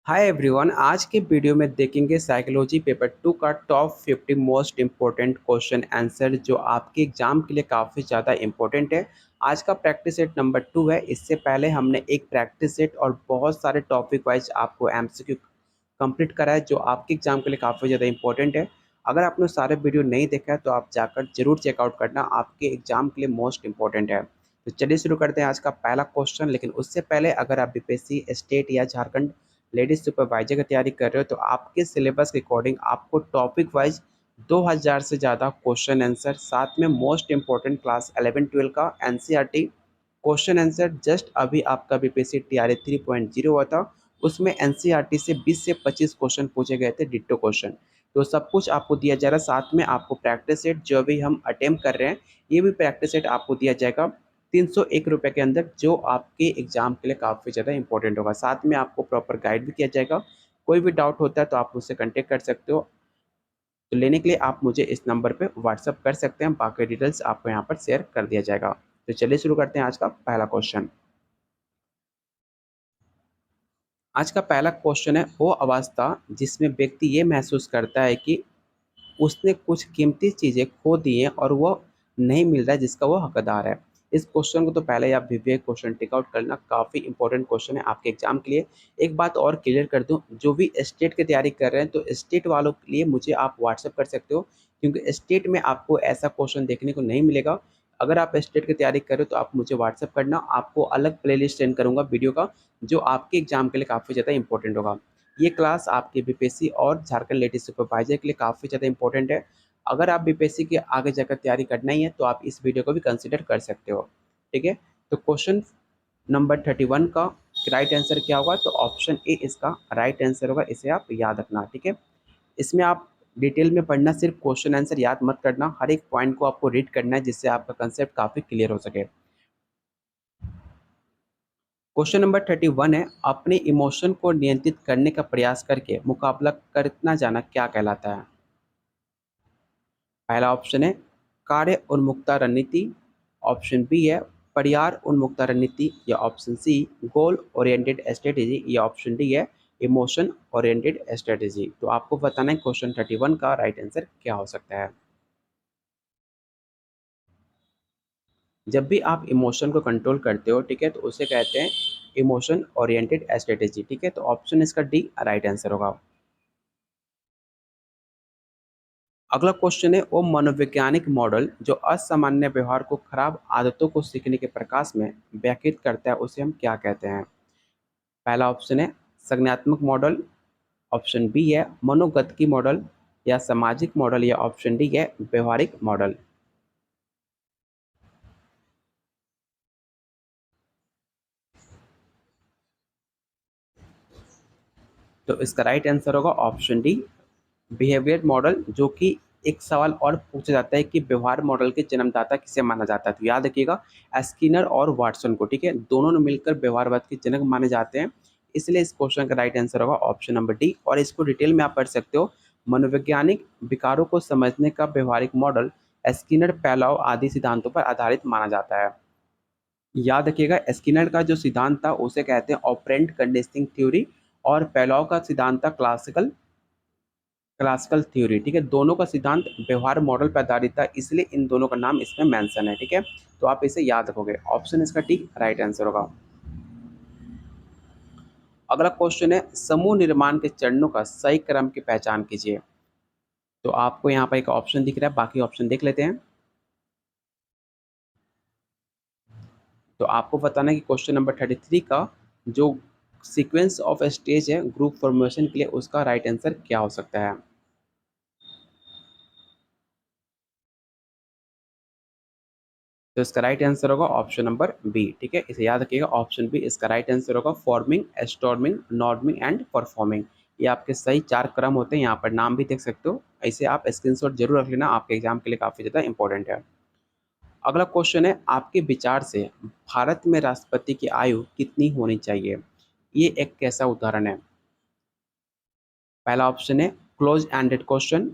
Hi everyone. आज के video में देखेंगे साइकोलॉजी पेपर 2 का top 50 most important question answer जो आपके एग्जाम के लिए काफ़ी ज़्यादा इम्पोर्टेंट है। आज का प्रैक्टिस सेट नंबर 2 है। इससे पहले हमने एक प्रैक्टिस सेट और बहुत सारे टॉपिक वाइज आपको एमसीक्यू कंप्लीट करा है जो आपके एग्जाम के लिए काफ़ी ज़्यादा इंपॉर्टेंट है। अगर आपने सारे वीडियो नहीं देखा है तो आप जाकर जरूर चेकआउट करना, आपके एग्जाम के लिए मोस्ट इंपॉर्टेंट है। तो चलिए शुरू करते हैं आज का पहला क्वेश्चन। लेकिन उससे पहले अगर आप बीपीएससी स्टेट या झारखंड लेडीज सुपरवाइजर की तैयारी कर रहे हो तो आपके सिलेबस के अकॉर्डिंग आपको टॉपिक वाइज 2000 से ज़्यादा क्वेश्चन आंसर, साथ में मोस्ट इंपॉर्टेंट क्लास 11-12 का एनसीईआरटी क्वेश्चन आंसर। जस्ट अभी आपका बीपीएससी टीआरई 3.0 हुआ था, उसमें एनसीईआरटी से 20 से 25 क्वेश्चन पूछे गए थे, डिट्टो क्वेश्चन। तो सब कुछ आपको दिया जा रहा है। साथ में आपको प्रैक्टिस सेट जो भी हम अटेम्प्ट कर रहे हैं, ये भी प्रैक्टिस सेट आपको दिया जाएगा 301 रुपये के अंदर, जो आपके एग्जाम के लिए काफ़ी ज़्यादा इंपॉर्टेंट होगा। साथ में आपको प्रॉपर गाइड भी किया जाएगा। कोई भी डाउट होता है तो आप मुझसे कॉन्टेक्ट कर सकते हो। तो लेने के लिए आप मुझे इस नंबर पे व्हाट्सअप कर सकते हैं, बाकी डिटेल्स आपको यहाँ पर शेयर कर दिया जाएगा। तो चलिए शुरू करते हैं आज का पहला क्वेश्चन। आज का पहला क्वेश्चन है, वो अवस्था जिसमें व्यक्ति ये महसूस करता है कि उसने कुछ कीमती चीज़ें खो दी हैं और वो नहीं मिल रहा है जिसका वो हकदार है। इस क्वेश्चन को तो पहले ही आप विवेक क्वेश्चन टिक आउट करना, काफ़ी इंपॉर्टेंट क्वेश्चन है आपके एग्जाम के लिए। एक बात और क्लियर कर दूं, जो भी स्टेट की तैयारी कर रहे हैं तो स्टेट वालों के लिए मुझे आप व्हाट्सअप कर सकते हो, क्योंकि स्टेट में आपको ऐसा क्वेश्चन देखने को नहीं मिलेगा। अगर आप स्टेट की तैयारी कर रहे हो तो आप मुझे व्हाट्सअप करना, आपको अलग प्लेलिस्ट सेंड करूंगा वीडियो का, जो आपके एग्जाम के लिए काफ़ी ज़्यादा इंपॉर्टेंट होगा। ये क्लास आपके बीपीएससी और झारखंड लेडीज सुपरवाइजर के लिए काफ़ी ज़्यादा इंपॉर्टेंट है। अगर आप बीपीएससी के आगे जाकर तैयारी करना ही है तो आप इस वीडियो को भी कंसिडर कर सकते हो। ठीक है, तो क्वेश्चन नंबर 31 का राइट आंसर क्या होगा? तो ऑप्शन ए इसका राइट आंसर होगा, इसे आप याद रखना। ठीक है, इसमें आप डिटेल में पढ़ना, सिर्फ क्वेश्चन आंसर याद मत करना, हर एक पॉइंट को आपको रीड करना है जिससे आपका कंसेप्ट काफ़ी क्लियर हो सके। क्वेश्चन नंबर 31 है, अपने इमोशन को नियंत्रित करने का प्रयास करके मुकाबला करना जाना क्या कहलाता है? पहला ऑप्शन है कार्य उन्मुक्ता रणनीति, ऑप्शन बी है परिहार उन्मुक्ता रणनीति, या option C goal oriented strategy, या ऑप्शन डी है इमोशन ओरिएंटेड स्ट्रेटेजी। तो आपको बताना है क्वेश्चन 31 का राइट आंसर क्या हो सकता है। जब भी आप इमोशन को कंट्रोल करते हो, ठीक है, तो उसे कहते हैं इमोशन ओरिएंटेड स्ट्रेटेजी। ठीक है, तो ऑप्शन इसका डी राइट आंसर होगा। अगला क्वेश्चन है, वो मनोवैज्ञानिक मॉडल जो असामान्य व्यवहार को खराब आदतों को सीखने के प्रकाश में व्याख्यायित करता है उसे हम क्या कहते हैं? पहला ऑप्शन है संज्ञानात्मक मॉडल, ऑप्शन बी है मनोगतिकी मॉडल, या सामाजिक मॉडल, या ऑप्शन डी है व्यवहारिक मॉडल। तो इसका राइट आंसर होगा ऑप्शन डी बिहेवियर मॉडल, जो कि एक सवाल और पूछा जाता है कि व्यवहार मॉडल के जन्मदाता किसे माना जाता है? तो याद रखिएगा स्किनर और वाटसन को। ठीक है, दोनों ने मिलकर व्यवहारवाद के जनक माने जाते हैं, इसलिए इस क्वेश्चन का राइट आंसर होगा ऑप्शन नंबर डी। और इसको डिटेल में आप पढ़ सकते हो। मनोवैज्ञानिक विकारों को समझने का व्यवहारिक मॉडल स्किनर, पैलाव आदि सिद्धांतों पर आधारित माना जाता है। याद रखिएगा स्किनर का जो सिद्धांत था उसे कहते हैं ऑपरेंट कंडीशनिंग थ्योरी, और पैलाव का सिद्धांत था क्लासिकल क्लासिकल थ्योरी। ठीक है, दोनों का सिद्धांत व्यवहार मॉडल पर आधारित था, इसलिए इन दोनों का नाम इसमें मेंशन है। ठीक है, तो आप इसे याद रखोगे, ऑप्शन इसका टी राइट आंसर होगा। अगला क्वेश्चन है, समूह निर्माण के चरणों का सही क्रम की पहचान कीजिए। तो आपको यहाँ पर एक ऑप्शन दिख रहा है, बाकी ऑप्शन देख लेते हैं। तो आपको बताना है कि क्वेश्चन नंबर 33 का जो सीक्वेंस ऑफ स्टेज है ग्रुप फॉर्मेशन के लिए, उसका राइट आंसर क्या हो सकता है? तो इसका राइट आंसर होगा ऑप्शन नंबर बी। ठीक है, इसे याद रखिएगा, ऑप्शन बी इसका राइट आंसर होगा forming, storming, norming and performing. ये आपके सही 4 क्रम होते हैं, यहाँ पर नाम भी देख सकते हो। ऐसे आप स्क्रीनशॉट जरूर रख लेना, आपके एग्जाम के लिए काफ़ी ज़्यादा इंपॉर्टेंट है। अगला क्वेश्चन है, आपके विचार से भारत में राष्ट्रपति की आयु कितनी होनी चाहिए? ये एक कैसा उदाहरण है? पहला ऑप्शन है close ended question,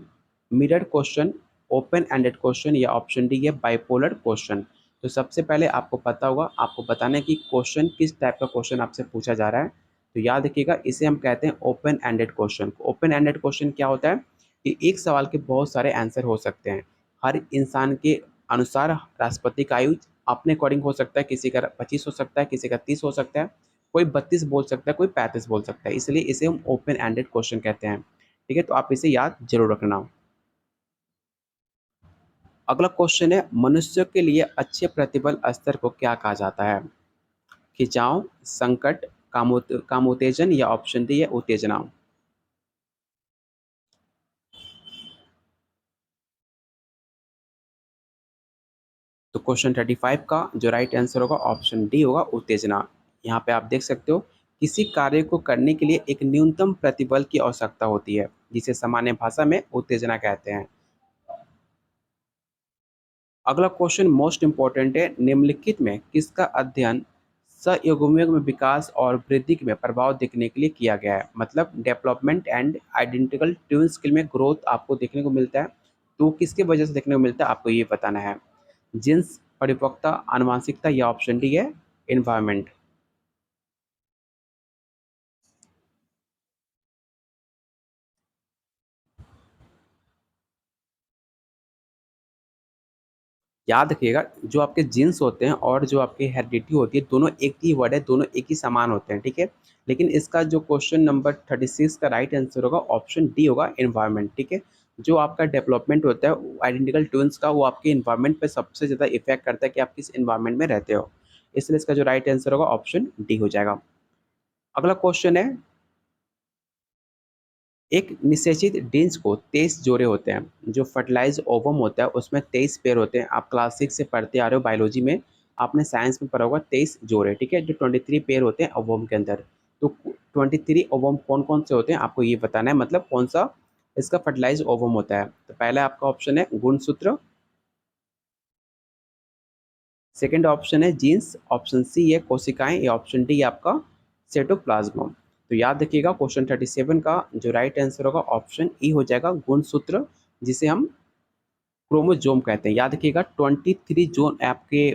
mirror question, open ended question, या ऑप्शन डी है बाइपोलर क्वेश्चन। तो सबसे पहले आपको पता होगा, आपको बताना है कि क्वेश्चन किस टाइप का क्वेश्चन आपसे पूछा जा रहा है। तो याद रखिएगा, इसे हम कहते हैं open ended question. Open ended question क्या होता है कि एक सवाल के बहुत सारे आंसर हो सकते हैं। हर इंसान के अनुसार राष्ट्रपति का आयु अपने अकॉर्डिंग हो सकता है, किसी का 25 हो सकता है, किसी का 30 हो सकता है, कोई 32 बोल सकता है, कोई 35 बोल सकता है, इसलिए इसे हम ओपन एंडेड क्वेश्चन कहते हैं। ठीक है, तो आप इसे याद जरूर रखना। अगला क्वेश्चन है, मनुष्य के लिए अच्छे प्रतिबल स्तर को क्या कहा जाता है? खिंचाव, संकट, कामोत्तेजन या ऑप्शन डी है उत्तेजना। तो क्वेश्चन 35 का जो राइट आंसर होगा ऑप्शन डी होगा उत्तेजना। यहाँ पे आप देख सकते हो, किसी कार्य को करने के लिए एक न्यूनतम प्रतिबल की आवश्यकता होती है, जिसे सामान्य भाषा में उत्तेजना कहते हैं। अगला क्वेश्चन मोस्ट इंपॉर्टेंट है, निम्नलिखित में किसका अध्ययन सहयोगियों में विकास और वृद्धि में प्रभाव देखने के लिए किया गया है? मतलब development and identical twin skill में ग्रोथ आपको देखने को मिलता है, तो किसके वजह से देखने को मिलता है आपको ये बताना है। जीन्स, परिपक्वता, आनुवांशिकता या ऑप्शन डी है एनवायरमेंट। याद रखिएगा, जो आपके जीन्स होते हैं और जो आपकी हेरिडिटी होती है, दोनों एक ही वर्ड है, दोनों एक ही समान होते हैं। ठीक है, लेकिन इसका जो क्वेश्चन नंबर 36 का राइट आंसर होगा ऑप्शन डी होगा एनवायरनमेंट। ठीक है, जो आपका डेवलपमेंट होता है आइडेंटिकल ट्विंस का, वो आपके इन्वायरमेंट पे सबसे ज़्यादा इफेक्ट करता है कि आप किस इन्वायरमेंट में रहते हो, इसलिए इसका जो राइट आंसर होगा ऑप्शन डी हो जाएगा। अगला क्वेश्चन है, एक निषेचित डिंच को 23 जोड़े होते हैं, जो फर्टिलाइज ओवम होता है उसमें 23 पेयर होते हैं। आप क्लास 6 से पढ़ते आ रहे हो बायोलॉजी में, आपने साइंस में पढ़ा होगा 23 जोड़े। ठीक है, जो 23 पेयर होते हैं ओवम के अंदर, तो 23 ओवम कौन कौन से होते हैं आपको ये बताना है, मतलब कौन सा इसका फर्टिलाइज ओवम होता है। तो पहला आपका ऑप्शन है गुणसूत्र, सेकंड ऑप्शन है जीन्स, ऑप्शन सी है कोशिकाएं या ऑप्शन डी आपका सेटोप्लाज्मा। तो याद रखिएगा, क्वेश्चन 37 का जो राइट आंसर होगा ऑप्शन ई हो जाएगा गुणसूत्र, जिसे हम क्रोमोजोम कहते हैं। याद रखिएगा, 23 जोन आपके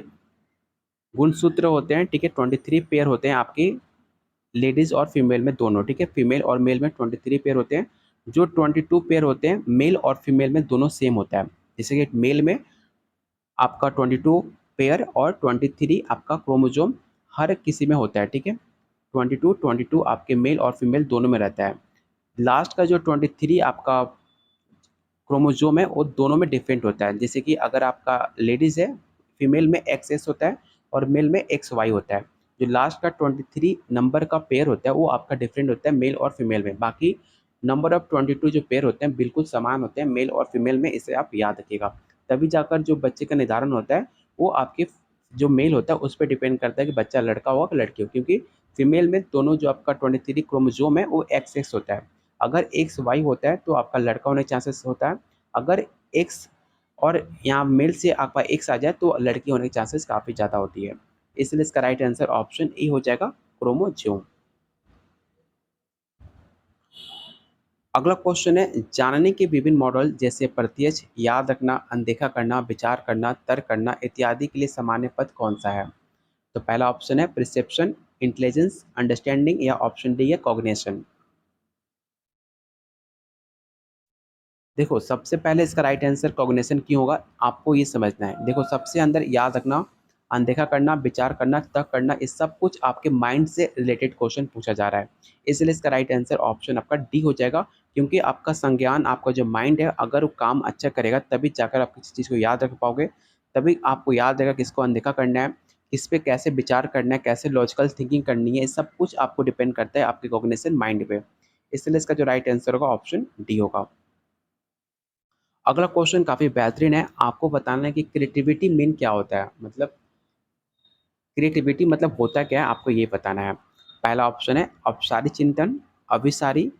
गुणसूत्र होते हैं। ठीक है, 23 पेयर होते हैं आपकी लेडीज और फीमेल में दोनों। ठीक है, फीमेल और मेल में 23 पेयर होते हैं। जो 22 पेयर होते हैं मेल और फीमेल में दोनों सेम होता है। जैसे कि मेल में आपका 22 पेयर और 23 आपका क्रोमोजोम हर किसी में होता है। ठीक है, 22 आपके मेल और फीमेल दोनों में रहता है। लास्ट का जो 23 आपका क्रोमोजोम है वो दोनों में डिफरेंट होता है। जैसे कि अगर आपका लेडीज़ है, फीमेल में एक्स एस होता है और मेल में एक्स वाई होता है। जो लास्ट का 23 नंबर का पेयर होता है वो आपका डिफरेंट होता है मेल और फीमेल में। बाकी नंबर ऑफ 22 जो पेयर होते हैं बिल्कुल समान होते हैं मेल और फीमेल में, इसे आप याद रखिएगा। तभी जाकर जो बच्चे का निर्धारण होता है वो आपके जो मेल होता है उस पर डिपेंड करता है कि बच्चा लड़का होगा कि लड़की हो, क्योंकि फीमेल में दोनों जो आपका 23 क्रोमोजोम है वो एक्स एक्स होता है। अगर एक्स वाई होता है तो आपका लड़का होने के चांसेस होता है। अगर एक्स और यहाँ मेल से आपका एक्स आ जाए तो लड़की होने के चांसेस काफ़ी ज़्यादा होती है, इसलिए इसका राइट आंसर ऑप्शन ई हो जाएगा क्रोमोजोम। अगला क्वेश्चन है, जानने के विभिन्न मॉडल जैसे प्रत्यक्ष, याद रखना, अनदेखा करना, विचार करना, तर्क करना इत्यादि के लिए सामान्य पद कौन सा है? तो पहला ऑप्शन है परसेप्शन, इंटेलिजेंस, अंडरस्टैंडिंग या ऑप्शन डी है कॉग्निशन। देखो, सबसे पहले इसका राइट आंसर कॉग्निशन क्यों होगा आपको ये समझना है। देखो, सबसे अंदर याद रखना, अनदेखा करना, विचार करना, तर्क करना, ये सब कुछ आपके माइंड से रिलेटेड क्वेश्चन पूछा जा रहा है, इसलिए इसका राइट आंसर ऑप्शन आपका डी हो जाएगा। क्योंकि आपका संज्ञान, आपका जो माइंड है अगर वो काम अच्छा करेगा तभी जाकर आप किसी चीज़ को याद रख पाओगे। तभी आपको याद रहेगा किसको अनदेखा करना है, किस पे कैसे विचार करना है, कैसे लॉजिकल थिंकिंग करनी है, ये सब कुछ आपको डिपेंड करता है आपके कॉग्निशन माइंड पे। इसलिए इसका जो राइट आंसर होगा ऑप्शन डी होगा। अगला क्वेश्चन काफ़ी बेहतरीन है, आपको बताना है कि क्रिएटिविटी मीन क्या होता है, मतलब क्रिएटिविटी मतलब होता क्या है आपको ये बताना है। पहला ऑप्शन है औपचारिक चिंतन, अभिसारी,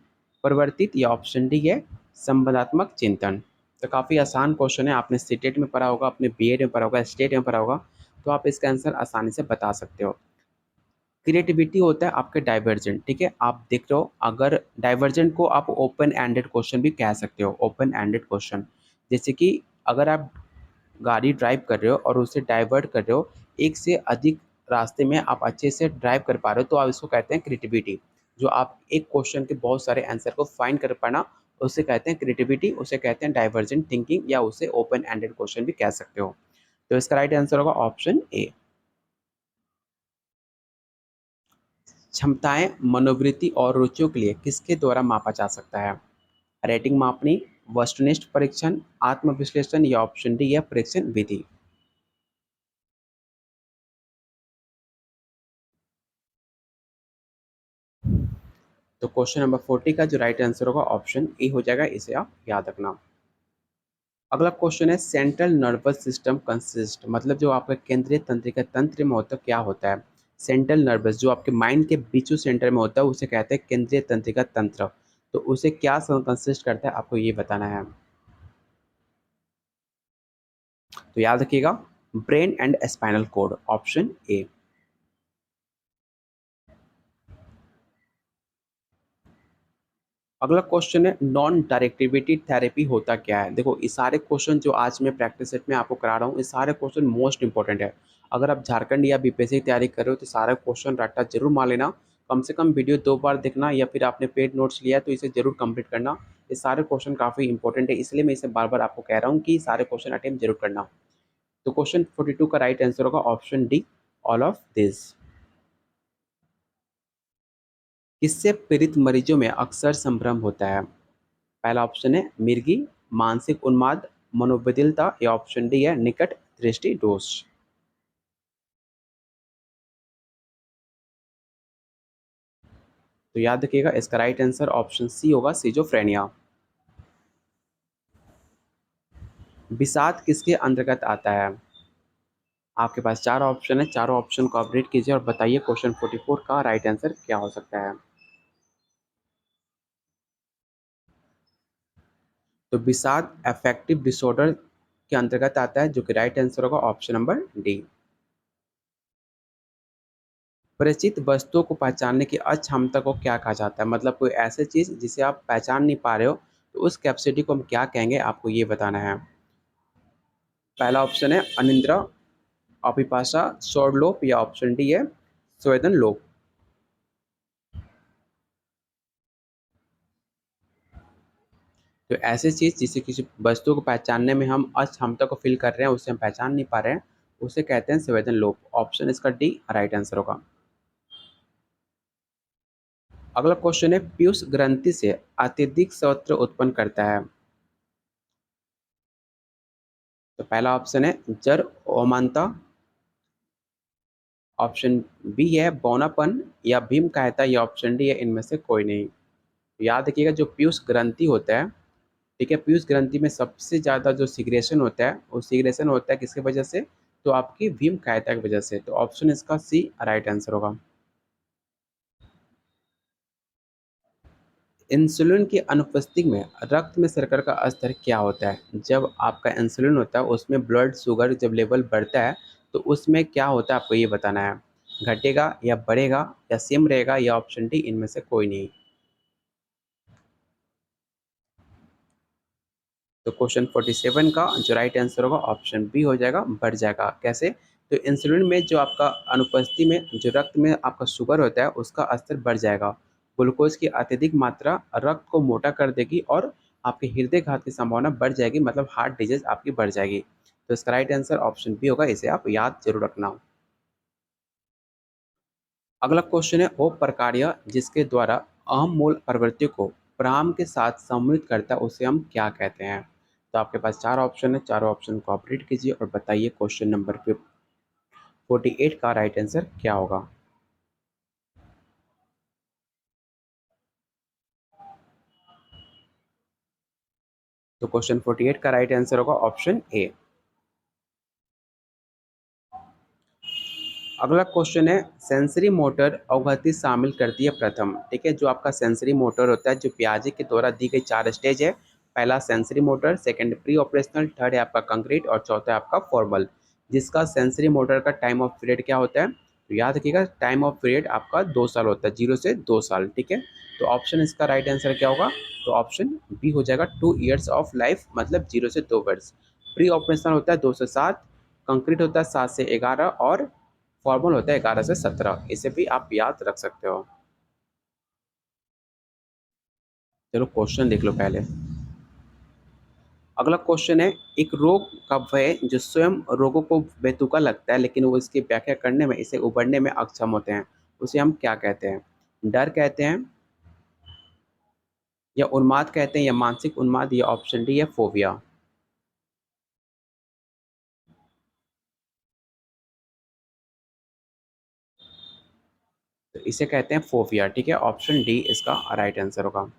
परिवर्तित या ऑप्शन डी है संवादात्मक चिंतन। तो काफ़ी आसान क्वेश्चन है, आपने सीटेट में पढ़ा होगा, अपने बीएड में पढ़ा होगा, स्टेट में पढ़ा होगा, तो आप इसका आंसर आसानी से बता सकते हो। क्रिएटिविटी होता है आपके डाइवर्जेंट। ठीक है, आप देख रहे हो, अगर डाइवर्जेंट को आप ओपन एंडेड क्वेश्चन भी कह सकते हो, ओपन एंडेड क्वेश्चन। जैसे कि अगर आप गाड़ी ड्राइव कर रहे हो और उसे डाइवर्ट कर रहे हो, एक से अधिक रास्ते में आप अच्छे से ड्राइव कर पा रहे हो, तो आप इसको कहते हैं क्रिएटिविटी। जो आप एक क्वेश्चन के बहुत सारे आंसर को फाइंड कर पाना, उसे कहते हैं क्रिएटिविटी, उसे कहते हैं डाइवर्जेंट थिंकिंग या उसे ओपन एंडेड क्वेश्चन भी कह सकते हो। तो इसका राइट आंसर होगा ऑप्शन ए। क्षमताएं मनोवृत्ति और रुचियों के लिए किसके द्वारा मापा जा सकता है? रेटिंग मापनी, वस्तुनिष्ठ परीक्षण, आत्मविश्लेषण या ऑप्शन डी या परीक्षण विधि। तो क्वेश्चन नंबर 40 का जो राइट आंसर होगा ऑप्शन ए हो जाएगा, इसे आप याद रखना। अगला क्वेश्चन है सेंट्रल नर्वस सिस्टम कंसिस्ट, मतलब जो आपका केंद्रीय तंत्रिका तंत्र में होता है क्या होता है? सेंट्रल नर्वस जो आपके माइंड के बीचू सेंटर में होता है उसे कहते हैं केंद्रीय तंत्रिका तंत्र। तो उसे क्या कंसिस्ट करता है आपको ये बताना है। तो याद रखिएगा, brain and spinal cord, option A. अगला क्वेश्चन है नॉन डायरेक्टिविटी थेरेपी होता क्या है? देखो ये सारे क्वेश्चन जो आज मैं प्रैक्टिस सेट में आपको करा रहा हूँ, ये सारे क्वेश्चन मोस्ट इंपॉर्टेंट है। अगर आप झारखंड या बीपीएससी की तैयारी कर रहे हो तो सारा क्वेश्चन रट्टा जरूर मार लेना। कम से कम वीडियो 2 बार देखना या फिर आपने पेड नोट्स लिया है तो इसे जरूर कंप्लीट करना। ये सारे क्वेश्चन काफ़ी इंपॉर्टेंट है, इसलिए मैं इसे बार बार आपको कह रहा हूँ कि सारे क्वेश्चन अटेम्प्ट जरूर करना। तो क्वेश्चन 42 का राइट आंसर होगा option D, all of this. किससे पीड़ित मरीजों में अक्सर संभ्रम होता है? पहला ऑप्शन है मिर्गी, मानसिक उन्माद, मनोबदिलता या ऑप्शन डी है निकट दृष्टि दोष। तो याद रखिएगा इसका राइट आंसर ऑप्शन सी होगा, सिजोफ्रेनिया। विषाद किसके अंतर्गत आता है? आपके पास चार ऑप्शन है, चारों ऑप्शन को अपडेट कीजिए और बताइए क्वेश्चन 44 का राइट आंसर क्या हो सकता है। तो विषाद अफेक्टिव डिसऑर्डर के अंतर्गत आता है, जो कि राइट आंसर होगा ऑप्शन नंबर डी। परिचित वस्तुओं को पहचानने की अक्षमता को क्या कहा जाता है? मतलब कोई ऐसी चीज जिसे आप पहचान नहीं पा रहे हो, तो उस कैपेसिटी को हम क्या कहेंगे, आपको ये बताना है। पहला ऑप्शन है अनिद्रा, अभिभाषा, सौरलोप या ऑप्शन डी है संवेदन लोप। तो ऐसी चीज जिसे किसी वस्तु को पहचानने में हम अक्षमता को फील कर रहे हैं, उसे हम पहचान नहीं पा रहे हैं, उसे कहते हैं संवेदन लोप। ऑप्शन इसका डी राइट आंसर होगा। अगला क्वेश्चन है पीयूष ग्रंथि से अत्यधिक सत्र उत्पन्न करता है। तो पहला ऑप्शन है जर ओमांता, ऑप्शन बी है बौनापन या भीम कहता या ऑप्शन डी है इनमें से कोई नहीं। याद रखिएगा जो पीयूष ग्रंथि होता है, ठीक है, पीयूष ग्रंथि में सबसे ज़्यादा जो सिग्रेशन होता है वो सिग्रेशन होता है किसकी वजह से? तो आपकी भीम कायता की वजह से। तो ऑप्शन इसका सी राइट आंसर होगा। इंसुलिन की अनुपस्थिति में रक्त में शर्करा का स्तर क्या होता है? जब आपका इंसुलिन होता है उसमें ब्लड शुगर जब लेवल बढ़ता है तो उसमें क्या होता है आपको ये बताना है। घटेगा या बढ़ेगा या सेम रहेगा या ऑप्शन डी इनमें से कोई नहीं। तो क्वेश्चन 47 का जो राइट आंसर होगा ऑप्शन बी हो जाएगा, बढ़ जाएगा। कैसे? तो इंसुलिन में जो आपका अनुपस्थिति में जो रक्त में आपका शुगर होता है उसका स्तर बढ़ जाएगा। ग्लूकोज की अत्यधिक मात्रा रक्त को मोटा कर देगी और आपके हृदय घात की संभावना बढ़ जाएगी, मतलब हार्ट डिजीज आपकी बढ़ जाएगी। तो इसका राइट आंसर ऑप्शन बी होगा, इसे आप याद जरूर रखना। अगला क्वेश्चन है वो प्रकार्य जिसके द्वारा अहम मूल प्रवृत्ति को प्राम के साथ सम्मिलित करता है उसे हम क्या कहते हैं? तो आपके पास चार ऑप्शन है, चारों ऑप्शन को अपडेट कीजिए और बताइए क्वेश्चन नंबर 48 का राइट आंसर क्या होगा। तो क्वेश्चन 48 का राइट आंसर होगा ऑप्शन ए। अगला क्वेश्चन है सेंसरी मोटर अवगति शामिल करती है प्रथम, ठीक है, जो आपका सेंसरी मोटर होता है जो पियाजे के द्वारा दी गई चार स्टेज है। पहला sensory motor, second pre operational, third है आपका कंक्रीट और चौथा है आपका फॉर्मल। जिसका सेंसरी मोटर का टाइम ऑफ पीरियड क्या होता है? तो याद रखिएगा टाइम ऑफ पीरियड आपका 2 साल होता है, 0 से 2 साल, ठीक है। तो ऑप्शन इसका राइट आंसर क्या होगा? तो ऑप्शन बी हो जाएगा 2 ईयर्स ऑफ लाइफ, मतलब 0 से 2 वर्ष। प्री ऑपरेशनल होता है 2 से 7, कंक्रीट होता है 7 से 11 और फॉर्मल होता है 11 से 17। इसे भी आप याद रख सकते हो। चलो क्वेश्चन देख लो पहले। अगला क्वेश्चन है, एक रोग का वह जो स्वयं रोगों को बेतुका लगता है लेकिन वो इसकी व्याख्या करने में, इसे उबरने में अक्षम होते हैं, उसे हम क्या कहते हैं? डर कहते हैं, या उन्माद कहते हैं, या मानसिक उन्माद, या ऑप्शन डी है फोबिया। तो इसे कहते हैं फोबिया। ठीक है, ऑप्शन डी इसका राइट आंसर होगा।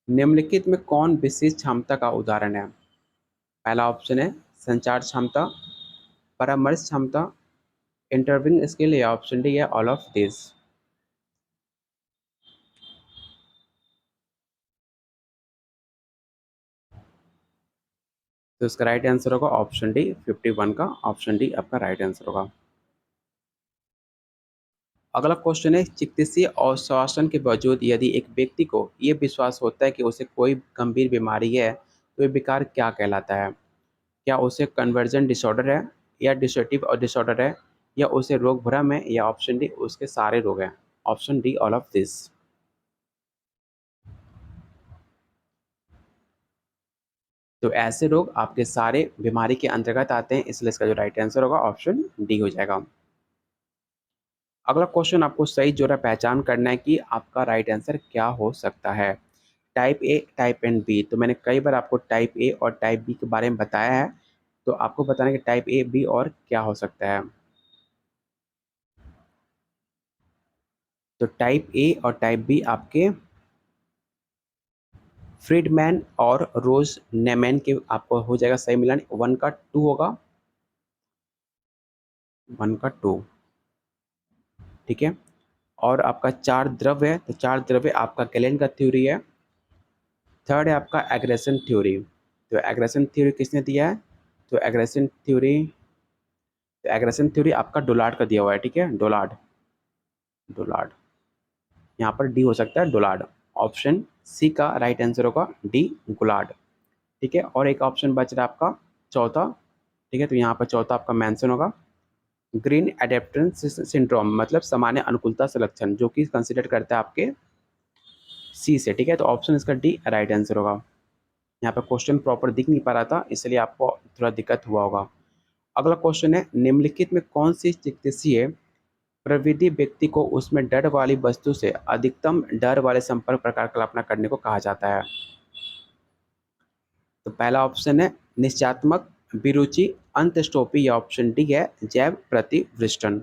निम्नलिखित में कौन विशेष क्षमता का उदाहरण है? पहला ऑप्शन है संचार क्षमता, परामर्श क्षमता, इंटरव्यूइंग स्किल, या ऑप्शन डी है ऑल ऑफ दिस। तो इसका राइट आंसर होगा ऑप्शन डी 51 का, ऑप्शन डी आपका राइट आंसर होगा। अगला क्वेश्चन है, चिकित्सीय आश्वासन के बावजूद यदि एक व्यक्ति को ये विश्वास होता है कि उसे कोई गंभीर बीमारी है, तो ये विकार क्या कहलाता है? क्या उसे कन्वर्जन डिसऑर्डर है, या डिसोसिएटिव और डिसऑर्डर है, या उसे रोग भ्रम है, या ऑप्शन डी उसके सारे रोग हैं? Option D all of this. तो ऐसे रोग आपके सारे बीमारी के अंतर्गत आते हैं, इसलिए इसका जो राइट आंसर होगा ऑप्शन डी हो जाएगा। अगला क्वेश्चन आपको सही जोड़ा पहचान करना है कि आपका राइट आंसर क्या हो सकता है। Type A, type and B. तो मैंने कई बार आपको टाइप ए और टाइप बी के बारे में बताया है, तो आपको बताना है कि टाइप ए, बी और क्या हो सकता है। तो टाइप ए और टाइप बी आपके फ्रीडमैन और रोज नेमैन के आपको हो जाएगा सही मिलान। वन का टू होगा, वन का टू। ठीक है, और आपका चार द्रव्य है, तो चार द्रव्य आपका गैलेन का थ्योरी है। थर्ड है आपका एग्रेशन थ्योरी। तो एग्रेशन थ्योरी किसने दिया है? तो एग्रेशन थ्योरी आपका डोलार्ड का दिया हुआ है। ठीक है, डोलार्ड, डोलार्ड। यहाँ पर डी हो सकता है डोलार्ड। ऑप्शन सी का राइट आंसर होगा डी, गुलार्ड। ठीक है, और एक ऑप्शन बच रहा है आपका चौथा। ठीक है, तो यहाँ पर चौथा आपका मेंशन होगा ग्रीन एडेप्टेंस सिंड्रोम, मतलब सामान्य अनुकूलता से लक्षण, जो कि कंसिडर करता है आपके सी से। ठीक है, तो ऑप्शन इसका डी राइट आंसर होगा। यहाँ पर क्वेश्चन प्रॉपर दिख नहीं पा रहा था, इसलिए आपको थोड़ा दिक्कत हुआ होगा। अगला क्वेश्चन है, निम्नलिखित में कौन सी चिकित्सीय प्रविधि व्यक्ति को उसमें डर वाली वस्तु से अधिकतम डर वाले संपर्क प्रकार कल्पना करने को कहा जाता है? तो पहला ऑप्शन है निश्चयात्मक विरुचि अंत्येष्टोपी, या ऑप्शन डी है जैव प्रतिवृष्टन।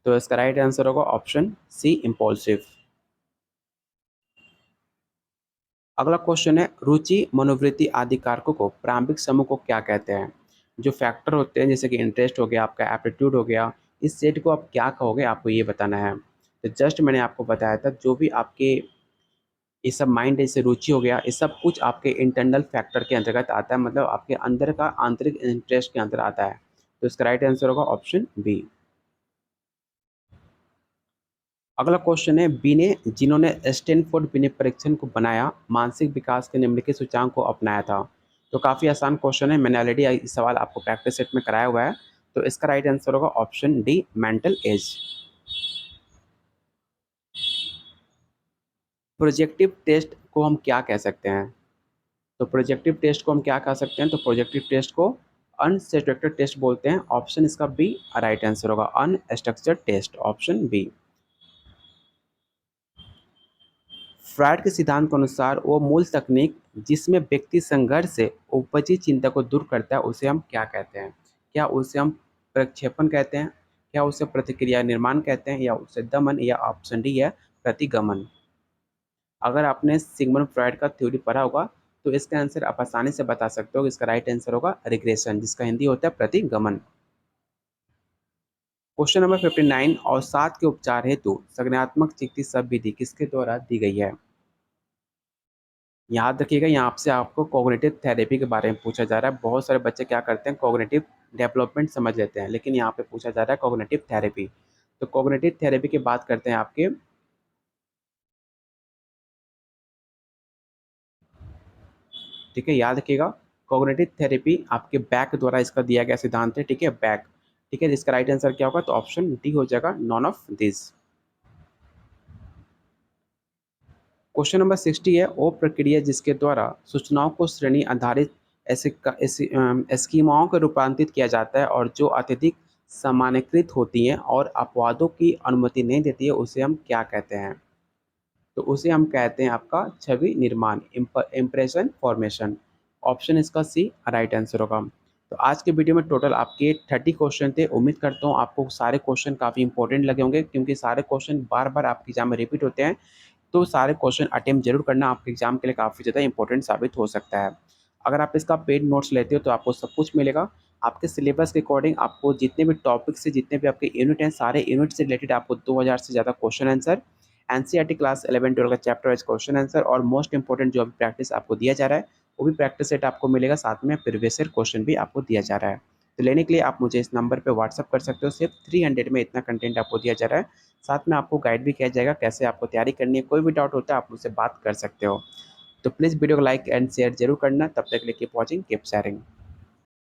तो इसका राइट आंसर होगा ऑप्शन सी, इम्पल्सिव। अगला क्वेश्चन है, रुचि मनोवृत्ति आदि कारकों को प्रारंभिक समूह को क्या कहते हैं? जो फैक्टर होते हैं जैसे कि इंटरेस्ट हो गया, आपका एप्टीट्यूड हो गया, इस सेट को आप क्या कहोगे, आपको ये बताना है। तो जस्ट मैंने आपको बताया था, जो भी आपके ये सब माइंड जैसे रुचि हो गया, ये सब कुछ आपके इंटरनल फैक्टर के अंतर्गत आता है, मतलब आपके अंदर का आंतरिक इंटरेस्ट के अंदर आता है। तो इसका राइट आंसर होगा ऑप्शन बी। अगला क्वेश्चन है, बिने जिन्होंने स्टैनफोर्ड बिने परीक्षण को बनाया मानसिक विकास के निम्नलिखित सूचांक को अपनाया था। तो काफ़ी आसान क्वेश्चन है, मैंने ऑलरेडी इस सवाल आपको प्रैक्टिस सेट में कराया हुआ है। तो इसका राइट आंसर होगा option D, mental age. Projective test को हम क्या कह सकते हैं? तो प्रोजेक्टिव टेस्ट को हम क्या कह सकते हैं? तो प्रोजेक्टिव टेस्ट को अनस्ट्रक्चर्ड टेस्ट बोलते हैं। ऑप्शन इसका बी राइट आंसर होगा, unstructured test, option B. Freud के सिद्धांत के अनुसार वो मूल तकनीक जिसमें व्यक्ति संघर्ष से उपजी चिंता को दूर करता है, उसे हम क्या कहते हैं? क्या उसे हम प्रक्षेपण कहते हैं, क्या उसे प्रतिक्रिया निर्माण कहते हैं, या उसे दमन, या ऑप्शन डी है प्रतिगमन। अगर आपने सिगमंड फ्रायड का थ्योरी पढ़ा होगा, तो इसका आंसर आप आसानी से बता सकते हो कि इसका राइट आंसर होगा रिग्रेशन, जिसका हिंदी होता है प्रतिगमन। क्वेश्चन नंबर 59, अवसाद के उपचार हेतु संज्ञानात्मक चिकित्सा विधि किसके द्वारा दी गई है? याद रखिएगा, यहाँ से आपको कॉग्निटिव थेरेपी के बारे में पूछा जा रहा है। बहुत सारे बच्चे क्या करते हैं, कॉग्निटिव डेवलपमेंट समझ लेते हैं, लेकिन यहाँ पे पूछा जा रहा है कॉग्निटिव थेरेपी। तो कॉग्निटिव थेरेपी की बात करते हैं आपके, ठीक है, याद रखिएगा, कॉग्निटिव थेरेपी आपके बैक द्वारा इसका दिया गया सिद्धांत है, ठीक है, बैक। ठीक है, इसका राइट आंसर क्या होगा? तो ऑप्शन डी हो जाएगा, none of this. Question number 60 है, वो प्रक्रिया जिसके द्वारा सूचनाओं को श्रेणी आधारित स्कीमाओं को रूपांतरित किया जाता है और जो अत्यधिक सामान्यीकृत होती हैं और अपवादों की अनुमति नहीं देती है, उसे हम क्या कहते हैं? तो उसे हम कहते हैं आपका छवि निर्माण, इम्प्रेशन फॉर्मेशन। ऑप्शन इसका सी राइट आंसर होगा। तो आज के वीडियो में टोटल आपके 30 क्वेश्चन थे। उम्मीद करता हूँ आपको सारे क्वेश्चन काफ़ी इंपॉर्टेंट लगे होंगे, क्योंकि सारे क्वेश्चन बार बार आपके एग्जाम में रिपीट होते हैं। तो सारे क्वेश्चन अटेम्प्ट जरूर करना, आपके एग्जाम के लिए काफ़ी ज़्यादा इंपॉर्टेंट साबित हो सकता है। अगर आप इसका पेड नोट्स लेते हो तो आपको सब कुछ मिलेगा। आपके सिलेबस के अकॉर्डिंग आपको जितने भी टॉपिक से, जितने भी आपके यूनिट हैं, सारे यूनिट से रिलेटेड आपको 2000 से ज़्यादा क्वेश्चन आंसर, एनसीईआरटी क्लास 11-12 का चैप्टर वाइज क्वेश्चन आंसर, और मोस्ट इंपॉर्टेंट जो अभी प्रैक्टिस आपको दिया जा रहा है, वो भी प्रैक्टिस सेट आपको मिलेगा, साथ में प्रीवियस ईयर क्वेश्चन भी आपको दिया जा रहा है। तो लेने के लिए आप मुझे इस नंबर पे व्हाट्सअप कर सकते हो। सिर्फ 300 में इतना कंटेंट आपको दिया जा रहा है। साथ में आपको गाइड भी किया जाएगा कैसे आपको तैयारी करनी है। कोई भी डाउट होता है आप मुझसे बात कर सकते हो। तो प्लीज़ वीडियो को लाइक एंड शेयर जरूर करना। तब तक के लिए कीप वॉचिंग, कीप शेयरिंग।